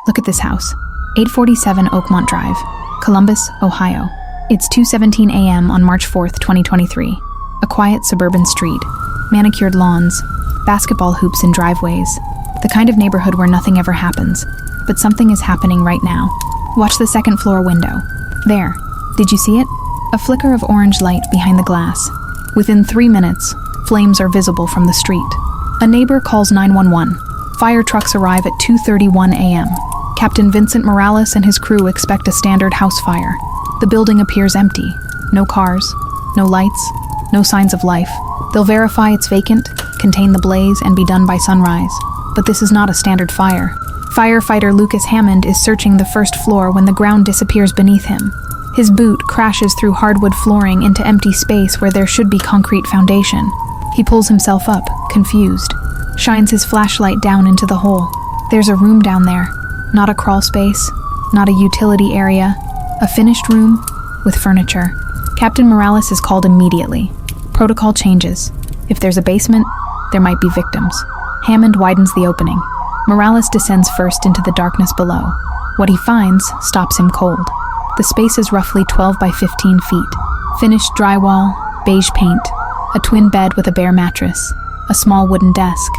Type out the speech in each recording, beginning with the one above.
Look at this house. 847 Oakmont Drive, Columbus, Ohio. It's 2:17 a.m. on March 4th, 2023. A quiet suburban street. Manicured lawns. Basketball hoops in driveways. The kind of neighborhood where nothing ever happens. But something is happening right now. Watch the second floor window. There. Did you see it? A flicker of orange light behind the glass. Within 3 minutes, flames are visible from the street. A neighbor calls 911. Fire trucks arrive at 2:31 a.m. Captain Vincent Morales and his crew expect a standard house fire. The building appears empty. No cars, no lights, no signs of life. They'll verify it's vacant, contain the blaze, and be done by sunrise. But this is not a standard fire. Firefighter Lucas Hammond is searching the first floor when the ground disappears beneath him. His boot crashes through hardwood flooring into empty space where there should be concrete foundation. He pulls himself up, confused, shines his flashlight down into the hole. There's a room down there. Not a crawl space, not a utility area, a finished room with furniture. Captain Morales is called immediately. Protocol changes. If there's a basement, there might be victims. Hammond widens the opening. Morales descends first into the darkness below. What he finds stops him cold. The space is roughly 12 by 15 feet. Finished drywall, beige paint, a twin bed with a bare mattress, a small wooden desk,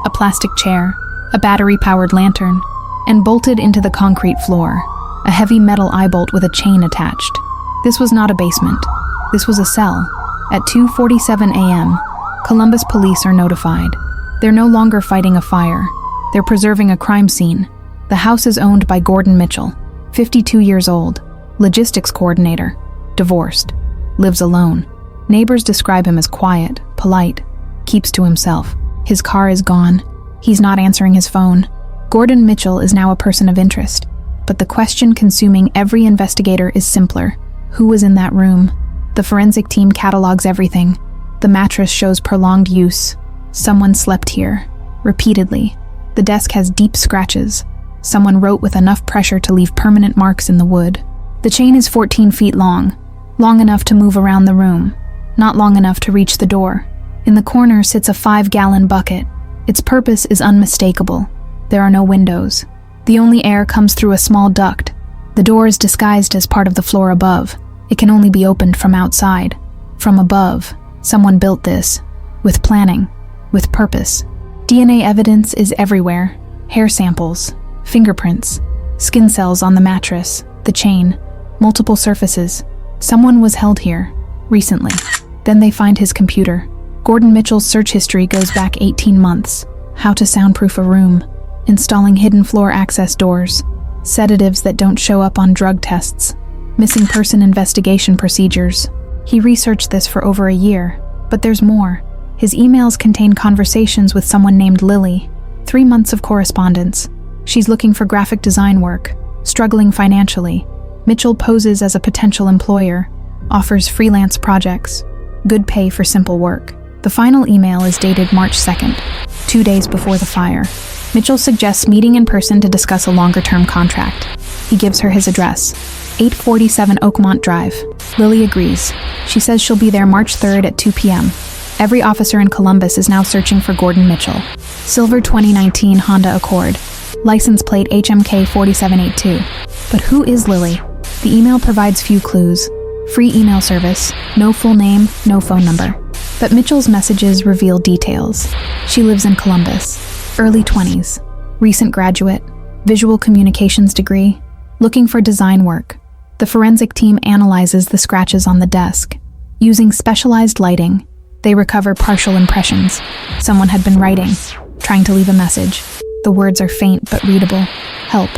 a plastic chair, a battery-powered lantern, and bolted into the concrete floor, a heavy metal eye bolt with a chain attached. This was not a basement. This was a cell. At 2:47 a.m., Columbus police are notified. They're no longer fighting a fire. They're preserving a crime scene. The house is owned by Gordon Mitchell, 52 years old, logistics coordinator, divorced, lives alone. Neighbors describe him as quiet, polite, keeps to himself. His car is gone. He's not answering his phone. Gordon Mitchell is now a person of interest, but the question consuming every investigator is simpler. Who was in that room? The forensic team catalogs everything. The mattress shows prolonged use. Someone slept here, repeatedly. The desk has deep scratches. Someone wrote with enough pressure to leave permanent marks in the wood. The chain is 14 feet long enough to move around the room, not long enough to reach the door. In the corner sits a 5-gallon bucket. Its purpose is unmistakable. There are no windows. The only air comes through a small duct. The door is disguised as part of the floor above. It can only be opened from outside. From above, someone built this, with planning, with purpose. DNA evidence is everywhere. Hair samples, fingerprints, skin cells on the mattress, the chain, multiple surfaces. Someone was held here, recently. Then they find his computer. Gordon Mitchell's search history goes back 18 months. How to soundproof a room, installing hidden floor access doors, sedatives that don't show up on drug tests, missing person investigation procedures. He researched this for over a year, but there's more. His emails contain conversations with someone named Lily. 3 months of correspondence. She's looking for graphic design work, struggling financially. Mitchell poses as a potential employer, offers freelance projects, good pay for simple work. The final email is dated March 2nd, 2 days before the fire. Mitchell suggests meeting in person to discuss a longer-term contract. He gives her his address, 847 Oakmont Drive. Lily agrees. She says she'll be there March 3rd at 2 p.m. Every officer in Columbus is now searching for Gordon Mitchell. Silver 2019 Honda Accord. License plate HMK 4782. But who is Lily? The email provides few clues. Free email service, no full name, no phone number. But Mitchell's messages reveal details. She lives in Columbus. Early 20s. Recent graduate. Visual communications degree. Looking for design work. The forensic team analyzes the scratches on the desk. Using specialized lighting, they recover partial impressions. Someone had been writing, trying to leave a message. The words are faint but readable. Help.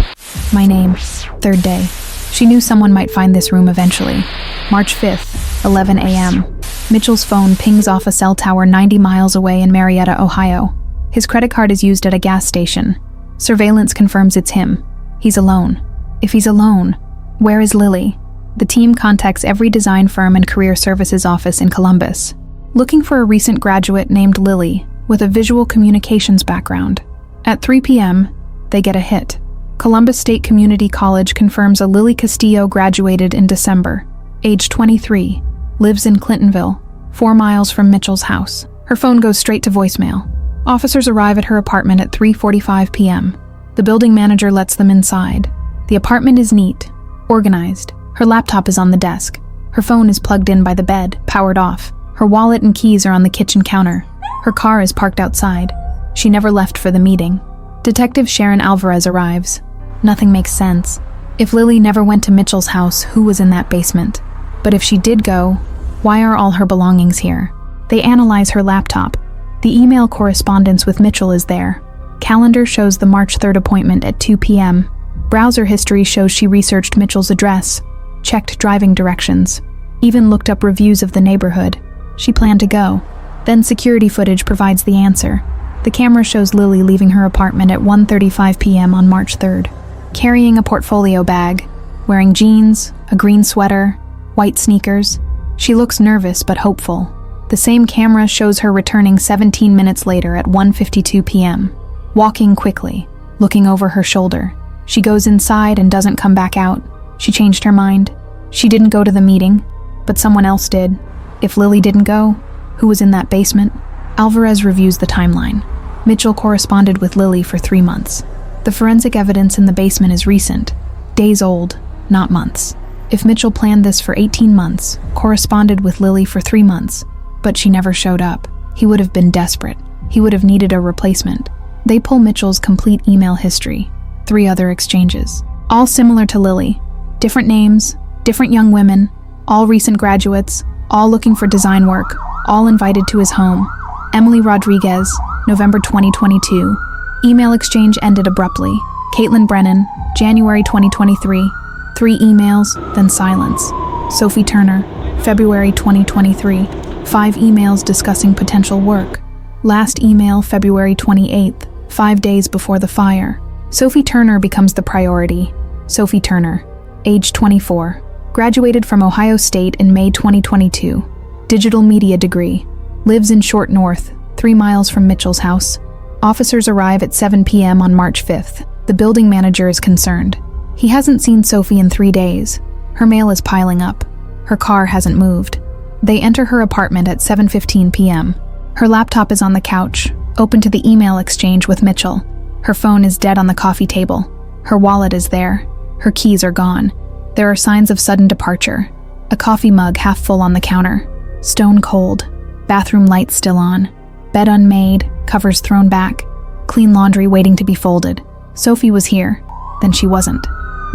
My name. 3rd day. She knew someone might find this room eventually. March 5th, 11 a.m. Mitchell's phone pings off a cell tower 90 miles away in Marietta, Ohio. His credit card is used at a gas station. Surveillance confirms it's him. He's alone. If he's alone, where is Lily? The team contacts every design firm and career services office in Columbus, looking for a recent graduate named Lily with a visual communications background. At 3 p.m., they get a hit. Columbus State Community College confirms a Lily Castillo graduated in December, age 23, lives in Clintonville, 4 miles from Mitchell's house. Her phone goes straight to voicemail. Officers arrive at her apartment at 3:45 p.m. The building manager lets them inside. The apartment is neat, organized. Her laptop is on the desk. Her phone is plugged in by the bed, powered off. Her wallet and keys are on the kitchen counter. Her car is parked outside. She never left for the meeting. Detective Sharon Alvarez arrives. Nothing makes sense. If Lily never went to Mitchell's house, who was in that basement? But if she did go, why are all her belongings here? They analyze her laptop. The email correspondence with Mitchell is there. Calendar shows the March 3rd appointment at 2 p.m. Browser history shows she researched Mitchell's address, checked driving directions, even looked up reviews of the neighborhood. She planned to go. Then security footage provides the answer. The camera shows Lily leaving her apartment at 1:35 p.m. on March 3rd, carrying a portfolio bag, wearing jeans, a green sweater, white sneakers. She looks nervous but hopeful. The same camera shows her returning 17 minutes later at 1:52 p.m., walking quickly, looking over her shoulder. She goes inside and doesn't come back out. She changed her mind. She didn't go to the meeting, but someone else did. If Lily didn't go, who was in that basement? Alvarez reviews the timeline. Mitchell corresponded with Lily for 3 months. The forensic evidence in the basement is recent, days old, not months. If Mitchell planned this for 18 months, corresponded with Lily for 3 months, but she never showed up, he would have been desperate. He would have needed a replacement. They pull Mitchell's complete email history, 3 other exchanges, all similar to Lily. Different names, different young women, all recent graduates, all looking for design work, all invited to his home. Emily Rodriguez, November 2022. Email exchange ended abruptly. Caitlin Brennan, January 2023. 3 emails, then silence. Sophie Turner, February 2023. 5 emails discussing potential work. Last email, February 28th, 5 days before the fire. Sophie Turner becomes the priority. Sophie Turner, age 24. Graduated from Ohio State in May 2022. Digital media degree. Lives in Short North, 3 miles from Mitchell's house. Officers arrive at 7 p.m. on March 5th. The building manager is concerned. He hasn't seen Sophie in 3 days. Her mail is piling up. Her car hasn't moved. They enter her apartment at 7:15 p.m. Her laptop is on the couch, open to the email exchange with Mitchell. Her phone is dead on the coffee table. Her wallet is there. Her keys are gone. There are signs of sudden departure. A coffee mug half full on the counter. Stone cold. Bathroom lights still on. Bed unmade, covers thrown back. Clean laundry waiting to be folded. Sophie was here. Then she wasn't.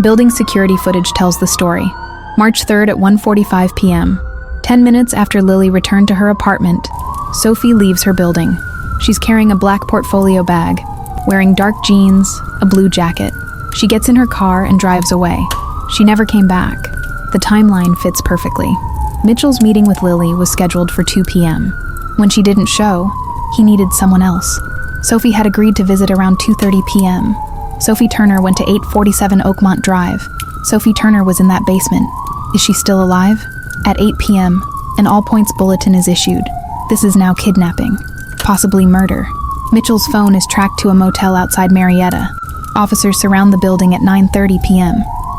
Building security footage tells the story. March 3rd at 1:45 p.m. 10 minutes after Lily returned to her apartment, Sophie leaves her building. She's carrying a black portfolio bag, wearing dark jeans, a blue jacket. She gets in her car and drives away. She never came back. The timeline fits perfectly. Mitchell's meeting with Lily was scheduled for 2 p.m. When she didn't show, he needed someone else. Sophie had agreed to visit around 2:30 p.m. Sophie Turner went to 847 Oakmont Drive. Sophie Turner was in that basement. Is she still alive? At 8 p.m., an all-points bulletin is issued. This is now kidnapping, possibly murder. Mitchell's phone is tracked to a motel outside Marietta. Officers surround the building at 9:30 p.m.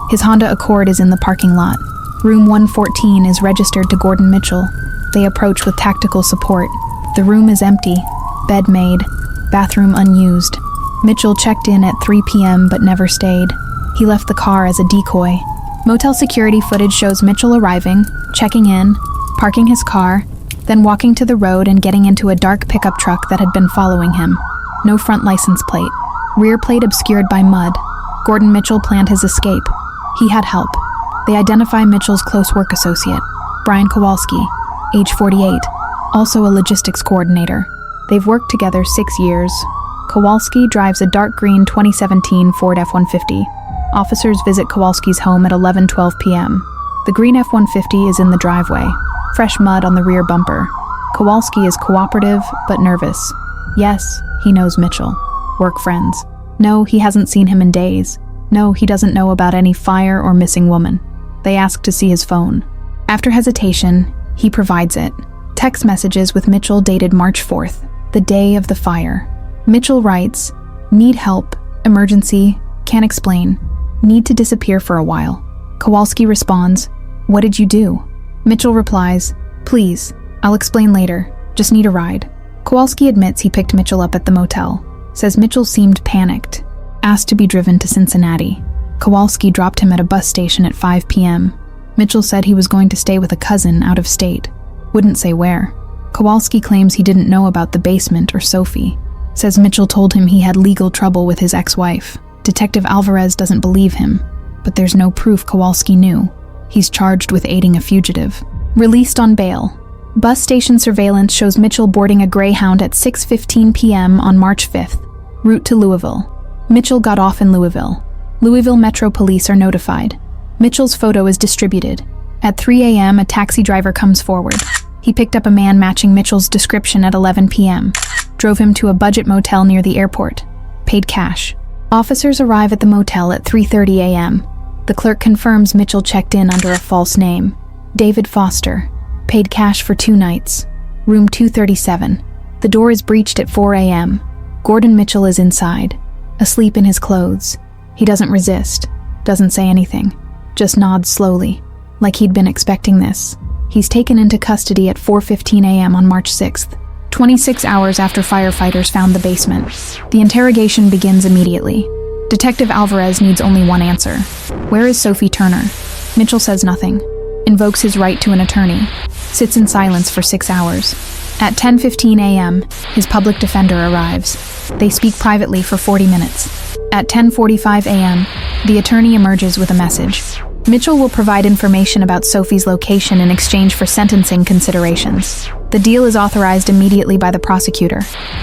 His Honda Accord is in the parking lot. Room 114 is registered to Gordon Mitchell. They approach with tactical support. The room is empty, bed made, bathroom unused. Mitchell checked in at 3 p.m. but never stayed. He left the car as a decoy. Motel security footage shows Mitchell arriving, checking in, parking his car, then walking to the road and getting into a dark pickup truck that had been following him. No front license plate. Rear plate obscured by mud. Gordon Mitchell planned his escape. He had help. They identify Mitchell's close work associate, Brian Kowalski, age 48, also a logistics coordinator. They've worked together 6 years. Kowalski drives a dark green 2017 Ford F-150. Officers visit Kowalski's home at 11:12 p.m. The green F-150 is in the driveway, fresh mud on the rear bumper. Kowalski is cooperative but nervous. Yes, he knows Mitchell. Work friends. No, he hasn't seen him in days. No, he doesn't know about any fire or missing woman. They ask to see his phone. After hesitation, he provides it. Text messages with Mitchell dated March 4th, the day of the fire. Mitchell writes, "Need help, emergency, can't explain, need to disappear for a while." Kowalski responds, "What did you do?" Mitchell replies, "Please, I'll explain later, just need a ride." Kowalski admits he picked Mitchell up at the motel, says Mitchell seemed panicked. asked to be driven to Cincinnati. Kowalski dropped him at a bus station at 5 p.m. Mitchell said he was going to stay with a cousin out of state. Wouldn't say where. Kowalski claims he didn't know about the basement or Sophie. Says Mitchell told him he had legal trouble with his ex-wife. Detective Alvarez doesn't believe him, but there's no proof Kowalski knew. He's charged with aiding a fugitive. Released on bail. Bus station surveillance shows Mitchell boarding a Greyhound at 6:15 p.m. on March 5th, route to Louisville. Mitchell got off in Louisville. Louisville Metro Police are notified. Mitchell's photo is distributed. At 3 a.m., a taxi driver comes forward. He picked up a man matching Mitchell's description at 11 p.m., drove him to a budget motel near the airport, paid cash. Officers arrive at the motel at 3:30 a.m. The clerk confirms Mitchell checked in under a false name, David Foster, paid cash for 2 nights, room 237. The door is breached at 4 a.m. Gordon Mitchell is inside, asleep in his clothes. He doesn't resist, doesn't say anything, just nods slowly, like he'd been expecting this. He's taken into custody at 4:15 a.m. on March 6th, 26 hours after firefighters found the basement. The interrogation begins immediately. Detective Alvarez needs only one answer. Where is Sophie Turner? Mitchell says nothing, invokes his right to an attorney, sits in silence for 6 hours. At 10:15 a.m., his public defender arrives. They speak privately for 40 minutes. At 10:45 a.m., the attorney emerges with a message. Mitchell will provide information about Sophie's location in exchange for sentencing considerations. The deal is authorized immediately by the prosecutor.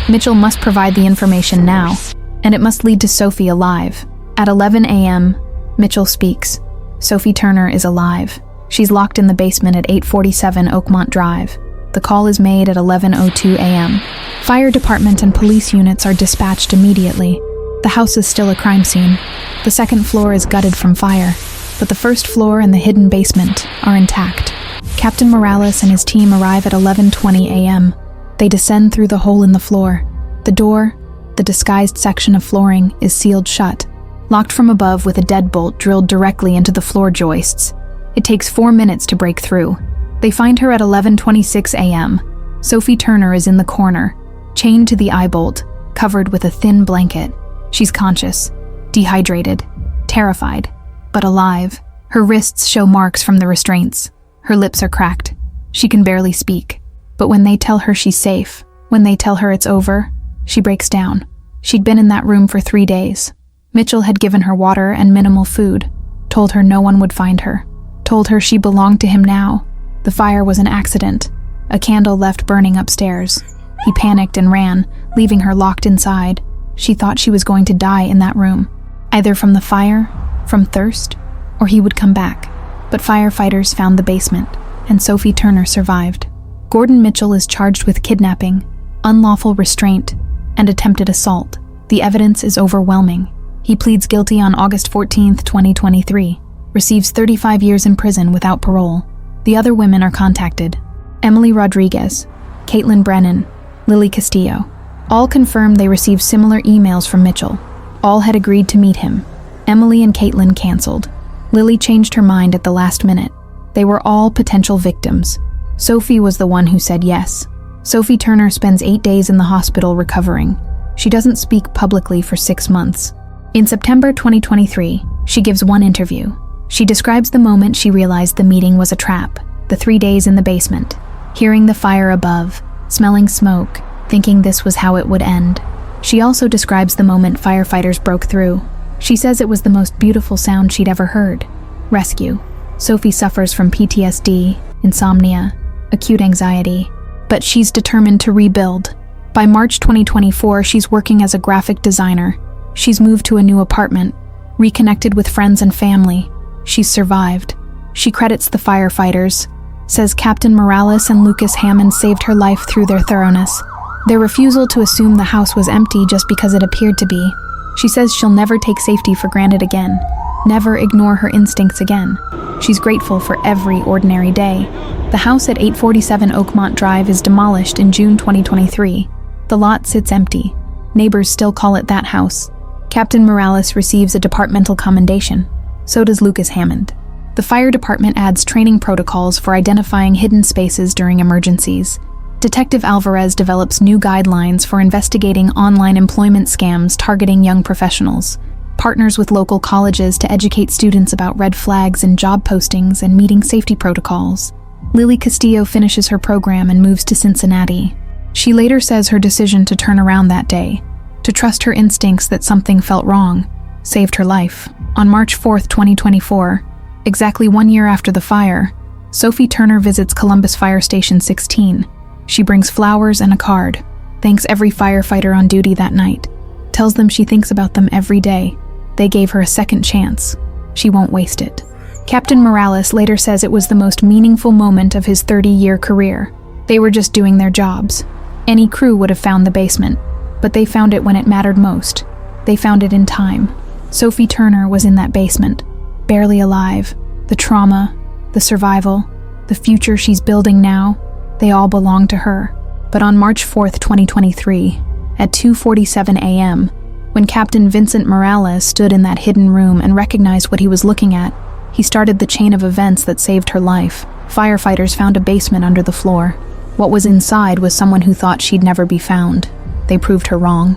Mitchell must provide the information now, and it must lead to Sophie alive. At 11 a.m., Mitchell speaks. Sophie Turner is alive. She's locked in the basement at 847 Oakmont Drive. The call is made at 11:02 a.m. Fire department and police units are dispatched immediately. The house is still a crime scene. The second floor is gutted from fire, but the first floor and the hidden basement are intact. Captain Morales and his team arrive at 11:20 a.m. They descend through the hole in the floor. The door, the disguised section of flooring, is sealed shut, locked from above with a deadbolt drilled directly into the floor joists. It takes 4 minutes to break through. They find her at 11:26 a.m. Sophie Turner is in the corner, chained to the eye bolt, covered with a thin blanket. She's conscious, dehydrated, terrified, but alive. Her wrists show marks from the restraints. Her lips are cracked. She can barely speak. But when they tell her she's safe, when they tell her it's over, she breaks down. She'd been in that room for 3 days. Mitchell had given her water and minimal food, told her no one would find her, told her she belonged to him now. The fire was an accident, a candle left burning upstairs. He panicked and ran, leaving her locked inside. She thought she was going to die in that room, either from the fire, from thirst, or he would come back. But firefighters found the basement, and Sophie Turner survived. Gordon Mitchell is charged with kidnapping, unlawful restraint, and attempted assault. The evidence is overwhelming. He pleads guilty on August 14, 2023, receives 35 years in prison without parole. The other women are contacted. Emily Rodriguez, Caitlin Brennan, Lily Castillo. All confirmed they received similar emails from Mitchell. All had agreed to meet him. Emily and Caitlin canceled. Lily changed her mind at the last minute. They were all potential victims. Sophie was the one who said yes. Sophie Turner spends 8 days in the hospital recovering. She doesn't speak publicly for 6 months. In September 2023, she gives one interview. She describes the moment she realized the meeting was a trap, the 3 days in the basement, hearing the fire above, smelling smoke, thinking this was how it would end. She also describes the moment firefighters broke through. She says it was the most beautiful sound she'd ever heard. Rescue. Sophie suffers from PTSD, insomnia, acute anxiety, but she's determined to rebuild. By March 2024, she's working as a graphic designer. She's moved to a new apartment, reconnected with friends and family. She's survived. She credits the firefighters, says Captain Morales and Lucas Hammond saved her life through their thoroughness, their refusal to assume the house was empty just because it appeared to be. She says she'll never take safety for granted again, never ignore her instincts again. She's grateful for every ordinary day. The house at 847 Oakmont Drive is demolished in June 2023. The lot sits empty. Neighbors still call it that house. Captain Morales receives a departmental commendation. So does Lucas Hammond. The fire department adds training protocols for identifying hidden spaces during emergencies. Detective Alvarez develops new guidelines for investigating online employment scams targeting young professionals. partners with local colleges to educate students about red flags in job postings and meeting safety protocols. Lily Castillo finishes her program and moves to Cincinnati. She later says her decision to turn around that day, to trust her instincts that something felt wrong, saved her life. On March 4th, 2024, exactly 1 year after the fire, Sophie Turner visits Columbus Fire Station 16. She brings flowers and a card, thanks every firefighter on duty that night, tells them she thinks about them every day. They gave her a second chance. She won't waste it. Captain Morales later says it was the most meaningful moment of his 30-year career. They were just doing their jobs. Any crew would have found the basement, but they found it when it mattered most. They found it in time. Sophie Turner was in that basement, barely alive. The trauma, the survival, the future she's building now, they all belong to her. But on March 4th, 2023, at 2:47 a.m., when Captain Vincent Morales stood in that hidden room and recognized what he was looking at, he started the chain of events that saved her life. Firefighters found a basement under the floor. What was inside was someone who thought she'd never be found. They proved her wrong.